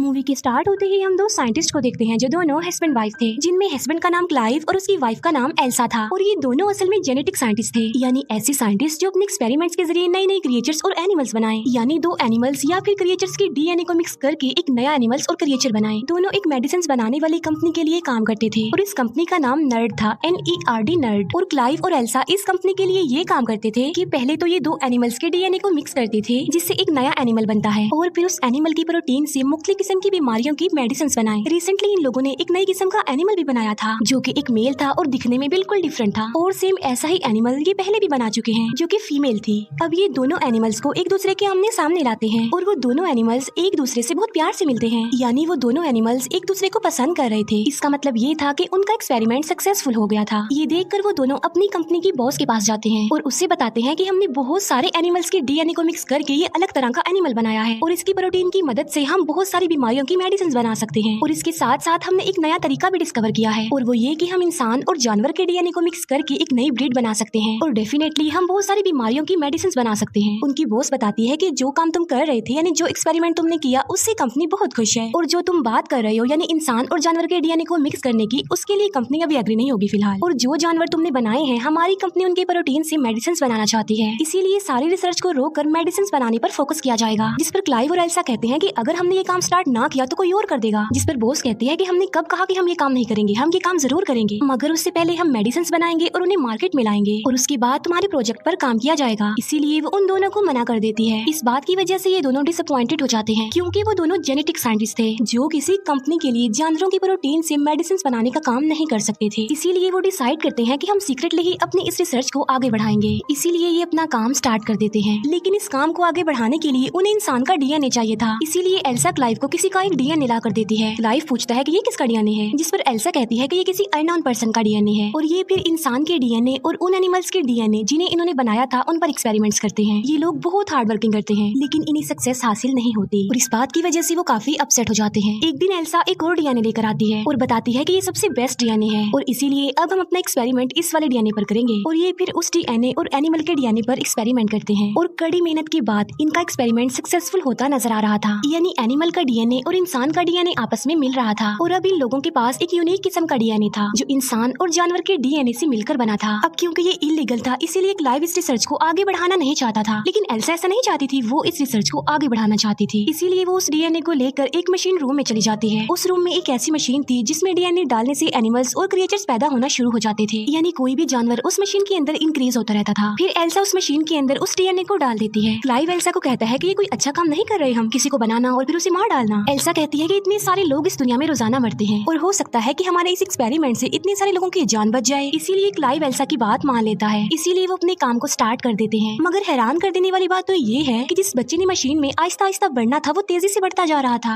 Movie के start होते ही हम दो साइंटिस्ट को देखते हैं जो दोनों हस्बैंड वाइफ थे, जिनमें हस्बैंड का नाम क्लाइव और उसकी वाइफ का नाम एल्सा था। और ये दोनों असल में जेनेटिक साइंटिस्ट थे, यानी ऐसे साइंटिस्ट जो अपने एक्सपेरिमेंट्स के जरिए नई नई क्रिएचर्स और एनिमल्स बनाए, यानी दो एनिमल्स या फिर क्रिएचर्स के डीएनए को मिक्स करके एक नया एनिमल्स और क्रिएचर बनाए। दोनों एक मेडिसिन बनाने वाली कंपनी के लिए काम करते थे और इस कंपनी का नाम नर्ड था, NERD नर्ड। और क्लाइव और एल्सा इस कंपनी के लिए ये काम करते थे कि पहले तो ये दो एनिमल्स के डीएनए को मिक्स करते थे जिससे एक नया एनिमल बनता है, और फिर उस एनिमल की प्रोटीन से मुख्तलिफ किस्म की बीमारियों की मेडिसिन बनाए। रिसेंटली इन लोगों ने एक नई किस्म का एनिमल भी बनाया था जो कि एक मेल था और दिखने में बिल्कुल डिफरेंट था, और सेम ऐसा ही एनिमल ये पहले भी बना चुके हैं जो कि फीमेल थी। अब ये दोनों एनिमल्स को एक दूसरे के आमने सामने लाते हैं और वो दोनों एनिमल्स एक दूसरे से बहुत प्यार से मिलते हैं, यानी वो दोनों एनिमल्स एक दूसरे को पसंद कर रहे थे। इसका मतलब ये था कि उनका एक्सपेरिमेंट सक्सेसफुल हो गया था। ये देखकर वो दोनों अपनी कंपनी की बॉस के पास जाते हैं और उससे बताते हैं कि हमने बहुत सारे एनिमल्स के डीएनए को मिक्स करके ये अलग तरह का एनिमल बनाया है और इसकी प्रोटीन की मदद से हम बहुत सारी बीमारियों की मेडिसिन बना सकते हैं। और इसके साथ साथ हमने एक नया तरीका भी डिस्कवर किया है, और वो ये कि हम इंसान और जानवर के डीएनए को मिक्स करके एक नई ब्रीड बना सकते हैं और डेफिनेटली हम बहुत सारी बीमारियों की मेडिसिन बना सकते हैं। उनकी बॉस बताती है कि जो काम तुम कर रहे थे, यानी जो एक्सपेरिमेंट तुमने किया, उससे कंपनी बहुत खुश है, और जो तुम बात कर रहे हो यानी इंसान और जानवर के डीएनए को मिक्स करने की, उसके लिए कंपनी अभी एग्री नहीं होगी फिलहाल। और जो जानवर तुमने बनाए हैं, हमारी कंपनी उनके प्रोटीन से मेडिसिन बनाना चाहती है, इसीलिए सारी रिसर्च को रोककर मेडिसिन बनाने पर फोकस किया जाएगा। जिस पर क्लाइव और एल्सा कहते हैं कि अगर हमने ये काम स्टार्ट ना किया तो कोई और कर देगा। जिस पर बॉस कहती है कि हमने कब कहा कि हम ये काम नहीं करेंगे, हम ये काम जरूर करेंगे, मगर उससे पहले हम मेडिसिन बनाएंगे और उन्हें मार्केट में लाएंगे और उसके बाद तुम्हारे प्रोजेक्ट पर काम किया जाएगा। इसीलिए वो उन दोनों को मना कर देती है। इस बात की वजह से ये दोनों डिसअपॉइंटेड हो जाते हैं, क्योंकि वो दोनों जेनेटिक साइंटिस्ट थे जो किसी कंपनी के लिए जानवरों की प्रोटीन से मेडिसिन बनाने का काम नहीं कर सकते थे। इसीलिए वो डिसाइड करते हैं कि हम सीक्रेटली ही अपनी इस रिसर्च को आगे बढ़ाएंगे। इसीलिए ये अपना काम स्टार्ट कर देते हैं, लेकिन इस काम को आगे बढ़ाने के लिए उन्हें इंसान का डीएनए चाहिए था। इसीलिए एल्सा क्लाइव को किसी का एक डीएनए ला कर देती है। क्लाइव पूछता है कि ये किसका डीएनए है, जिस पर एल्सा कहती है कि ये किसी अननोन पर्सन का डीएनए है, और ये फिर इंसान के डीएनए और उन एनिमल्स के डीएनए जिन्हें इन्होंने बनाया था उन पर एक्सपेरिमेंट्स करते हैं। ये लोग बहुत हार्ड वर्किंग करते हैं, लेकिन इन्हें सक्सेस हासिल नहीं होती और इस बात की वजह से वो काफी अपसेट हो जाते हैं। एक दिन एल्सा एक और डीएनए लेकर आती है और बताती है कि ये सबसे बेस्ट डीएनए है और इसीलिए अब हम अपना एक्सपेरिमेंट इस वाले डीएनए पर करेंगे। और ये फिर उस डीएनए और एनिमल के डीएनए पर एक्सपेरिमेंट करते हैं और कड़ी मेहनत के बाद इनका एक्सपेरिमेंट सक्सेसफुल होता नजर आ रहा था, यानी एनिमल का डीएनए और इंसान का डीएनए आपस में मिल रहा था। और अब इन लोगों के पास एक यूनिक किस्म का डीएनए था जो इंसान और जानवर के डीएनए से मिलकर बना था। अब क्योंकि ये इलीगल था, इसीलिए क्लाइव इस रिसर्च को आगे बढ़ाना नहीं चाहता था, लेकिन एल्सा ऐसा नहीं चाहती थी, वो इस रिसर्च को आगे बढ़ाना चाहती थी। इसीलिए वो उस डीएनए को लेकर एक मशीन रूम में चली जाती है। उस रूम में एक ऐसी मशीन थी जिसमें डीएनए डालने से एनिमल्स और क्रिएचर्स पैदा होना शुरू हो जाते थे, यानी कोई भी जानवर उस मशीन के अंदर इंक्रीज होता रहता था। फिर एल्सा उस मशीन के अंदर उस डीएनए को डाल देती है। क्लाइव एल्सा को कहता है कि ये कोई अच्छा काम नहीं कर रहे हम, किसी को बनाना और फिर उसे मार डालना। एल्सा कहती है कि इतने सारे लोग इस दुनिया में रोजाना मरते हैं और हो सकता है कि हमारे इस एक्सपेरिमेंट से इतने सारे लोगों की जान बच जाए। इसीलिए क्लाइव एल्सा की बात मान लेता है, इसीलिए वो अपने काम को स्टार्ट कर देते हैं। मगर हैरान कर देने वाली बात तो ये है कि जिस बच्चे ने मशीन में आहिस्ता आहिस्ता बढ़ना था, वो तेजी से बढ़ता जा रहा था।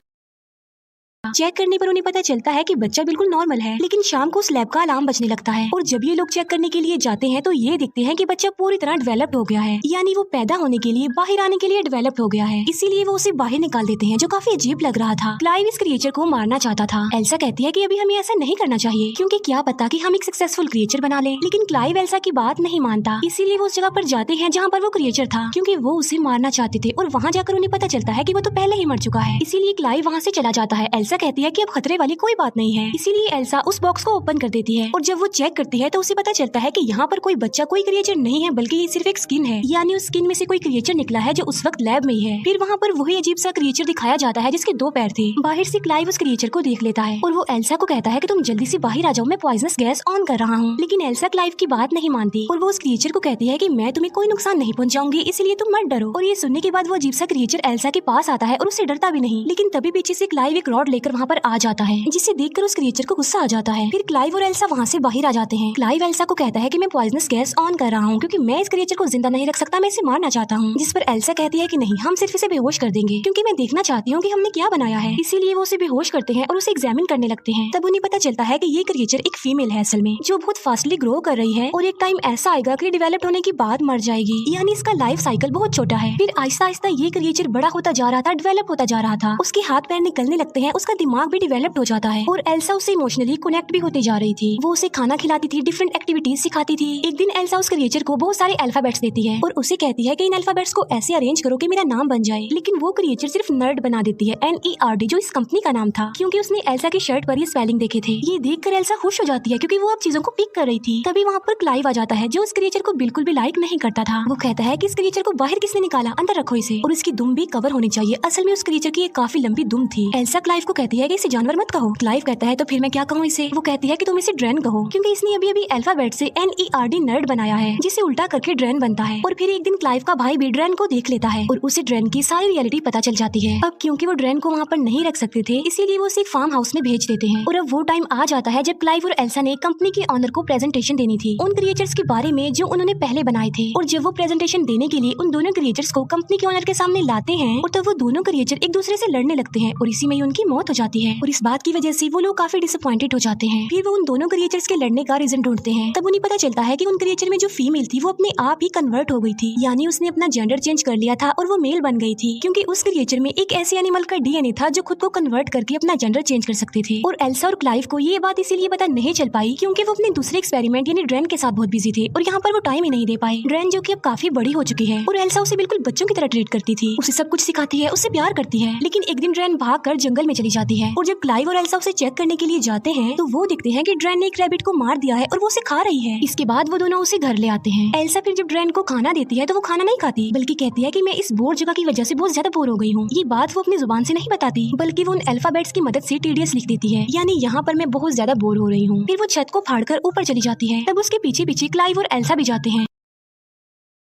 चेक करने पर उन्हें पता चलता है कि बच्चा बिल्कुल नॉर्मल है, लेकिन शाम को उस लैब का अलार्म बजने लगता है और जब ये लोग चेक करने के लिए जाते हैं तो ये देखते हैं कि बच्चा पूरी तरह डेवलप्ड हो गया है, यानी वो पैदा होने के लिए, बाहर आने के लिए डेवलप्ड हो गया है। इसीलिए वो उसे बाहर निकाल देते हैं, जो काफी अजीब लग रहा था। क्लाइव इस क्रिएचर को मारना चाहता था। एल्सा कहती है कि अभी हमें ऐसा नहीं करना चाहिए, क्योंकि क्या पता कि हम एक सक्सेसफुल क्रिएचर बना ले। लेकिन क्लाइव एल्सा की बात नहीं मानता, इसीलिए वो उस जगह पर जाते हैं जहाँ पर वो क्रिएचर था, क्योंकि वो उसे मारना चाहते थे। और वहाँ जाकर उन्हें पता चलता है कि वो तो पहले ही मर चुका है, इसीलिए क्लाइव वहाँ से चला जाता है। एल्सा कहती है कि अब खतरे वाली कोई बात नहीं है, इसीलिए एल्सा उस बॉक्स को ओपन कर देती है और जब वो चेक करती है तो उसे पता चलता है कि यहाँ पर कोई बच्चा, कोई क्रिएचर नहीं है, बल्कि ये सिर्फ एक स्किन है, यानी उस स्किन में से कोई क्रिएचर निकला है जो उस वक्त लैब में ही है। फिर वहाँ पर वही अजीब सा क्रिएचर दिखाया जाता है जिसके 2 पैर थे। बाहर से क्लाइव उस क्रिएचर को देख लेता है और वो एल्सा को कहता है कि तुम जल्दी से बाहर आ जाओ, मैं पॉइजनस गैस ऑन कर रहा हूँ। लेकिन एल्सा क्लाइव की बात नहीं मानती और वो उस क्रिएचर को कहती है कि मैं तुम्हें कोई नुकसान नहीं पहुँचाऊंगी, इसलिए तुम मत डरो। और ये सुनने के बाद वो अजीब सा क्रिएचर एल्सा के पास आता है और उससे डरता भी नहीं, लेकिन तभी पीछे से क्लाइव एक रॉड लेकर वहाँ पर आ जाता है, जिसे देखकर उस क्रिएचर को गुस्सा आ जाता है। फिर क्लाइव और एल्सा वहाँ से बाहर आ जाते हैं। क्लाइव एल्सा को कहता है कि मैं पॉइजनस गैस ऑन कर रहा हूँ, क्योंकि मैं इस क्रिएचर को जिंदा नहीं रख सकता, मैं इसे मारना चाहता हूँ। जिस पर एल्सा कहती है कि नहीं, हम सिर्फ इसे बेहोश कर देंगे, क्योंकि मैं देखना चाहती हूँ कि हमने क्या बनाया है। इसीलिए वो उसे बेहोश करते हैं और उसे एग्जामिन करने लगते हैं। तब उन्हें पता चलता है कि ये क्रिएचर एक फीमेल है असल में, जो बहुत फास्टली ग्रो कर रही है और एक टाइम ऐसा आएगा कि डेवलप होने के बाद मर जाएगी, यानी इसका लाइफ साइकिल बहुत छोटा है। फिर आहिस्ता आहिस्ता ये क्रिएचर बड़ा होता जा रहा था, डेवलप होता जा रहा था, उसके हाथ पैर निकलने लगते हैं, उसका उसका दिमाग भी डेवलप्ड हो जाता है और एल्सा उससे इमोशनली कनेक्ट भी होती जा रही थी। वो उसे खाना खिलाती थी, डिफरेंट एक्टिविटीज सिखाती थी। एक दिन एल्सा उस क्रिएचर को बहुत सारे अल्फाबेट्स देती है और उसे कहती है कि इन अल्फाबेट्स को ऐसे अरेंज करो कि मेरा नाम बन जाए, लेकिन वो क्रिएचर सिर्फ नर्ड बना देती है, NERD, जो इस कंपनी का नाम था, क्योंकि उसने एल्सा की शर्ट पर ये स्पेलिंग देखे थे। ये देखकर एल्सा खुश हो जाती है क्योंकि वो अब चीजों को पिक कर रही थी। तभी वहाँ पर क्लाइव आ जाता है जो उस क्रिएचर को बिल्कुल भी लाइक नहीं करता था। वो कहता है कि इस क्रिएचर को बाहर किसने निकाला, अंदर रखो इसे, और इसकी दुम भी कवर होनी चाहिए। असल में उस क्रिएचर की एक काफी लंबी दुम थी। एल्सा क्लाइव को कहती है कि इसे जानवर मत कहो। क्लाइव कहता है तो फिर मैं क्या कहूँ इसे? वो कहती है कि तुम इसे ड्रैन कहो, क्योंकि इसने अभी अभी अल्फाबेट से NERD नर्ड बनाया है, जिसे उल्टा करके ड्रैन बनता है। और फिर एक दिन क्लाइव का भाई भी ड्रैन को देख लेता है और उसे ड्रैन की सारी रियलिटी पता चल जाती है। अब क्योंकि वो ड्रैन को वहाँ पर नहीं रख सकते थे, इसीलिए वो उसे एक फार्म हाउस में भेज देते हैं। और अब वो टाइम आ जाता है जब क्लाइव और एल्सा ने कंपनी के ऑनर को प्रेजेंटेशन देनी थी उन क्रिएचर्स के बारे में जो उन्होंने पहले बनाए थे। और जब वो प्रेजेंटेशन देने के लिए उन दोनों क्रिएचर्स को कंपनी के ऑनर के सामने लाते हैं, और तब वो दोनों क्रिएचर एक दूसरे से लड़ने लगते हैं और इसी में उनकी मौत हो जाती है। और इस बात की वजह से वो लोग काफी डिसअपॉइंटेड हो जाते हैं। फिर वो उन दोनों क्रिएचर्स के लड़ने का रीजन ढूंढते हैं। तब उन्हें पता चलता है कि उन क्रिएचर में जो फीमेल थी वो अपने आप ही कन्वर्ट हो गई थी, यानी उसने अपना जेंडर चेंज कर लिया था और वो मेल बन गई थी, क्योंकि उस क्रिएचर में एक ऐसे एनिमल का DNA था जो खुद को कन्वर्ट करके अपना जेंडर चेंज कर सकते थे। और एल्सा और क्लाइव को ये बात इसीलिए पता नहीं चल पाई क्योंकि वो अपने दूसरे एक्सपेरिमेंट यानी ड्रैन के साथ बहुत बिजी थे और यहाँ पर वो टाइम ही नहीं दे पाए। ड्रैन जो कि अब काफी बड़ी हो चुकी है और एल्सा उसे बिल्कुल बच्चों की तरह ट्रीट करती थी, उसे सब कुछ सिखाती है, उससे प्यार करती है। लेकिन एक दिन ड्रैन भाग कर जंगल में चली जाती है और जब क्लाइव और एल्सा उसे चेक करने के लिए जाते हैं तो वो देखते हैं कि ड्रैन ने एक रैबिट को मार दिया है और वो उसे खा रही है। इसके बाद वो दोनों उसे घर ले आते हैं। एल्सा फिर जब ड्रैन को खाना देती है तो वो खाना नहीं खाती, बल्कि कहती है कि मैं इस बोर जगह की वजह से बहुत ज्यादा बोर हो गई हूँ। ये बात वो अपनी जुबान से नहीं बताती, बल्कि वो उन अल्फाबेट्स की मदद से TDS लिख देती है, यानी यहाँ पर मैं बहुत ज्यादा बोर हो रही हूँ। फिर वो छत को फाड़कर ऊपर चली जाती है। तब उसके पीछे पीछे क्लाइव और एल्सा भी जाते हैं।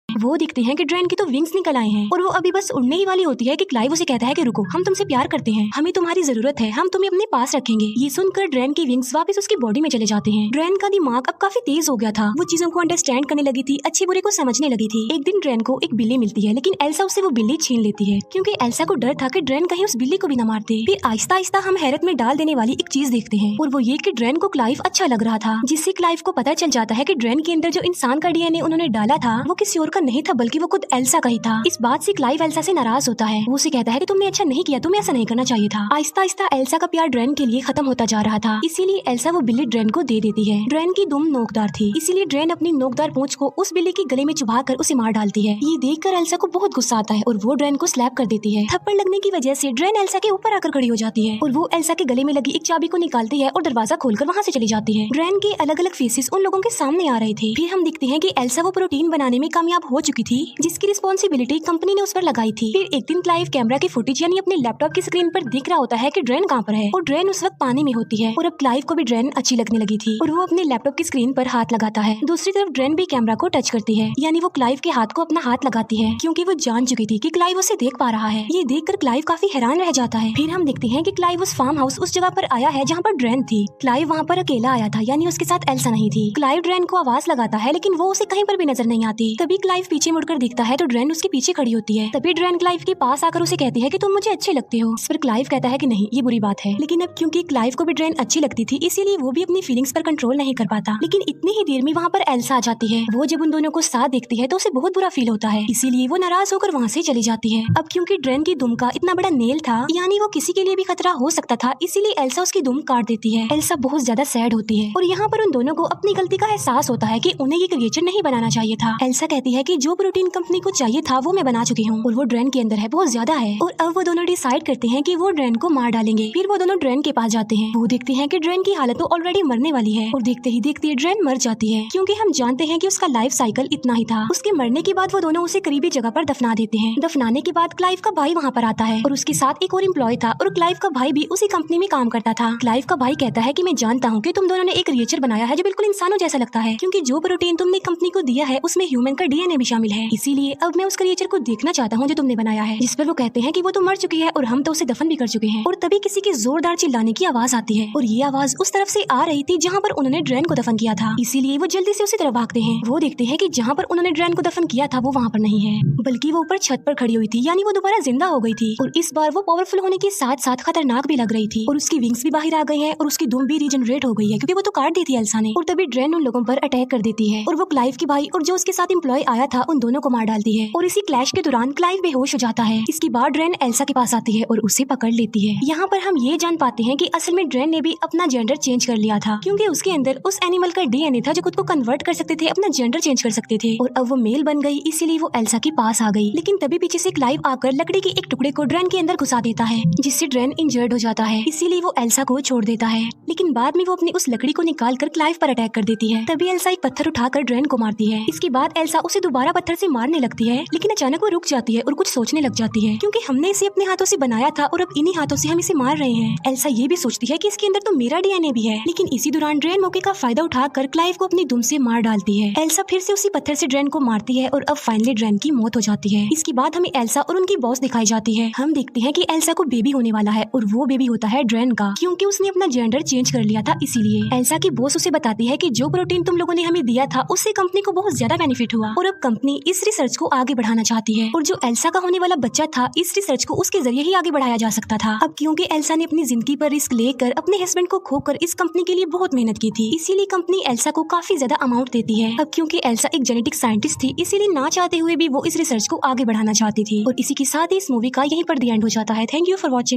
वो दिखते हैं कि ड्रैन की तो विंग्स निकल आए हैं और वो अभी बस उड़ने ही वाली होती है कि क्लाइव उसे कहता है कि रुको, हम तुमसे प्यार करते हैं, हमें तुम्हारी जरूरत है, हम तुम्हें अपने पास रखेंगे। ये सुनकर ड्रैन की विंग्स वापस उसकी बॉडी में चले जाते हैं। ड्रैन का दिमाग अब काफी तेज हो गया था, वो चीजों को अंडरस्टैंड करने लगी थी, अच्छे बुरे को समझने लगी थी। एक दिन ड्रैन को एक बिल्ली मिलती है, लेकिन एल्सा उससे वो बिल्ली छीन लेती है क्योंकि एल्सा को डर था कि ड्रैन कहीं उस बिल्ली को भी न मार दे। फिर आहिस्ता आहिस्ता हम हैरत में डाल देने वाली एक चीज देखते हैं और वो ये कि ड्रैन को क्लाइव अच्छा लग रहा था, जिससे क्लाइव को पता चल जाता है कि ड्रैन के अंदर जो इंसान का DNA उन्होंने डाला था वो किसी और का नहीं था, बल्कि वो खुद एल्सा का ही था। इस बात से क्लाइव एल्सा से नाराज होता है। वो उसे कहता है कि तुमने अच्छा नहीं किया, तुम्हें ऐसा नहीं करना चाहिए था। आहिस्ता आहिस्ता एल्सा का प्यार ड्रैन के लिए खत्म होता जा रहा था, इसीलिए एल्सा वो बिल्ली ड्रैन को दे देती है। ड्रैन की दुम नोकदार थी, इसीलिए ड्रैन अपनी नोकदार पूंछ को उस बिल्ली के गले में चुभा कर उसे मार डालती है। ये देखकर एल्सा को बहुत गुस्सा आता है और वो ड्रैन को स्लैप कर देती है। थप्पड़ लगने की वजह से ड्रैन एल्सा के ऊपर आकर खड़ी हो जाती है और वो एल्सा के गले में लगी एक चाबी को निकालती है और दरवाजा खोलकर वहाँ से चली जाती है। ड्रैन के अलग अलग फेसेस उन लोगों के सामने आ रहे थे। फिर हम दिखते हैं कि एल्सा वो प्रोटीन बनाने में कामयाब हो चुकी थी, जिसकी रिस्पॉन्सिबिलिटी कंपनी ने उस पर लगाई थी। फिर एक दिन क्लाइव कैमरा की फुटेज यानी अपने लैपटॉप की स्क्रीन पर दिख रहा होता है कि ड्रैन कहाँ पर है और ड्रैन उस वक्त पानी में होती है। और अब क्लाइव को भी ड्रैन अच्छी लगने लगी थी और वो अपने लैपटॉप की स्क्रीन पर हाथ लगाता है। दूसरी तरफ ड्रैन भी कैमरा को टच करती है, यानी वो क्लाइव के हाथ को अपना हाथ लगाती है, क्योंकि वो जान चुकी थी कि क्लाइव उसे देख पा रहा है। ये देखकर क्लाइव काफी हैरान रह जाता है। फिर हम देखते हैं कि क्लाइव उस फार्म हाउस उस जगह पर आया है जहाँ पर ड्रैन थी। क्लाइव वहाँ पर अकेला आया था, यानी उसके साथ एल्सा नहीं थी। क्लाइव ड्रैन को आवाज लगाता है, लेकिन वो उसे कहीं पर भी नजर नहीं आती। तभी क्लाइव पीछे मुड़कर देखता है तो ड्रैन उसके पीछे खड़ी होती है। तभी ड्रैन क्लाइव के पास आकर उसे कहती है कि तुम मुझे अच्छे लगते हो। इस पर क्लाइव कहता है कि नहीं, ये बुरी बात है। लेकिन अब क्योंकि क्लाइव को भी ड्रैन अच्छी लगती थी, इसीलिए वो भी अपनी फीलिंग्स पर कंट्रोल नहीं कर पाता। लेकिन इतनी ही देर में वहाँ पर एल्सा आ जाती है। वो जब उन दोनों को साथ देखती है तो उसे बहुत बुरा फील होता है, इसीलिए वो नाराज होकर वहाँ से चली जाती है। अब क्योंकि ड्रैन की दुम का इतना बड़ा नेल था, यानी वो किसी के लिए भी खतरा हो सकता था, इसीलिए एल्सा उसकी दुम काट देती है। एल्सा बहुत ज्यादा सैड होती है और यहाँ पर उन दोनों को अपनी गलती का एहसास होता है कि उन्हें ये क्रिएचर नहीं बनाना चाहिए था। एल्सा कहती है कि जो प्रोटीन कंपनी को चाहिए था वो मैं बना चुकी हूँ और वो ड्रैन के अंदर है, बहुत ज्यादा है। और अब वो दोनों डिसाइड करते हैं कि वो ड्रैन को मार डालेंगे। फिर वो दोनों ड्रैन के पास जाते हैं। वो देखते हैं कि ड्रैन की हालत तो ऑलरेडी मरने वाली है और देखते ही देखते ड्रैन मर जाती है, क्योंकि हम जानते हैं कि उसका लाइफ साइकिल इतना ही था। उसके मरने के बाद वो दोनों उसे करीबी जगह पर दफना देते हैं। दफनाने के बाद क्लाइव का भाई वहाँ पर आता है और उसके साथ एक और एम्प्लॉय था और क्लाइव का भाई भी उसी कंपनी में काम करता था। क्लाइव का भाई कहता है कि मैं जानता हूँ कि तुम दोनों ने एक क्रिएचर बनाया है जो बिल्कुल इंसानों जैसा लगता है, क्योंकि जो प्रोटीन तुमने कंपनी को दिया है उसमें ह्यूमन का DNA भी शामिल है। इसीलिए अब मैं उस क्रिएचर को देखना चाहता हूँ जो तुमने बनाया है। जिस पर वो कहते हैं कि वो तो मर चुकी है और हम तो उसे दफन भी कर चुके हैं। और तभी किसी की जोरदार चिल्लाने की आवाज आती है और ये आवाज उस तरफ से आ रही थी जहाँ पर उन्होंने ड्रैन को दफन किया था, इसीलिए वो जल्दी से उसी तरफ भागते हैं। वो देखते हैं कि जहाँ पर उन्होंने ड्रैन को दफन किया था वो वहाँ पर नहीं है, बल्कि वो ऊपर छत पर खड़ी हुई थी, यानी वो दोबारा जिंदा हो गई थी। और इस बार वो पावरफुल होने के साथ साथ खतरनाक भी लग रही थी और उसकी विंग्स भी बाहर आ गई है और उसकी दुम भी रीजनरेट हो गई है, क्योंकि वो तो काट दी थी एल्सा ने। और तभी ड्रैन उन लोगों पर अटैक कर देती है और वो क्लाइव के भाई और जो उसके साथ एम्प्लॉय आया था उन दोनों को मार डालती है और इसी क्लैश के दौरान क्लाइव बेहोश हो जाता है। इसके बाद ड्रेन एल्सा के पास आती है और उसे पकड़ लेती है। यहाँ पर हम ये जान पाते हैं कि असल में ड्रेन ने भी अपना जेंडर चेंज कर लिया था, क्योंकि उसके अंदर उस एनिमल का डीएनए था जो खुद को कन्वर्ट कर सकते थे, अपना जेंडर चेंज कर सकते थे, और अब वो मेल बन गई, इसीलिए वो एल्सा के पास आ गई। लेकिन तभी पीछे से क्लाइव आकर लकड़ी के एक टुकड़े को ड्रेन के अंदर घुसा देता है, जिससे ड्रेन इंजर्ड हो जाता है, इसीलिए वो एल्सा को छोड़ देता है। लेकिन बाद में वो अपनी उस लकड़ी को निकाल कर क्लाइव पर अटैक कर देती है। तभी एल्सा एक पत्थर उठाकर ड्रेन को मारती है। इसके बाद एल्सा उसे दोबारा पत्थर से मारने लगती है, लेकिन अचानक वो रुक जाती है और कुछ सोचने लग जाती है, क्योंकि हमने इसे अपने हाथों से बनाया था और अब इन्हीं हाथों से हम इसे मार रहे हैं। एल्सा ये भी सोचती है कि इसके अंदर तो मेरा डीएनए भी है। लेकिन इसी दौरान ड्रेन मौके का फायदा उठाकर क्लाइव को अपनी दुम से मार डालती है। एल्सा फिर से उसी पत्थर से ड्रेन को मारती है और अब फाइनली ड्रेन की मौत हो जाती है। इसके बाद हमें एल्सा और उनकी बॉस दिखाई जाती है। हम देखते हैं कि एल्सा को बेबी होने वाला है और वो बेबी होता है ड्रेन का, क्योंकि उसने अपना जेंडर चेंज कर लिया था। इसीलिए एल्सा की बॉस उसे बताती है कि जो प्रोटीन तुम लोगों ने हमें दिया था उससे कंपनी को बहुत ज्यादा बेनिफिट हुआ और अब कंपनी इस रिसर्च को आगे बढ़ाना चाहती है, और जो एल्सा का होने वाला बच्चा था इस रिसर्च को उसके जरिए ही आगे बढ़ाया जा सकता था। अब क्योंकि एल्सा ने अपनी जिंदगी पर रिस्क लेकर अपने हस्बैंड को खोकर इस कंपनी के लिए बहुत मेहनत की थी, इसीलिए कंपनी एल्सा को काफी ज्यादा अमाउंट देती है। अब क्योंकि एल्सा एक जेनेटिक साइंटिस्ट थी, इसीलिए ना चाहते हुए भी वो इस रिसर्च को आगे बढ़ाना चाहती थी। और इसी के साथ ही इस मूवी का यहीं पर द एंड हो जाता है। Thank you for watching.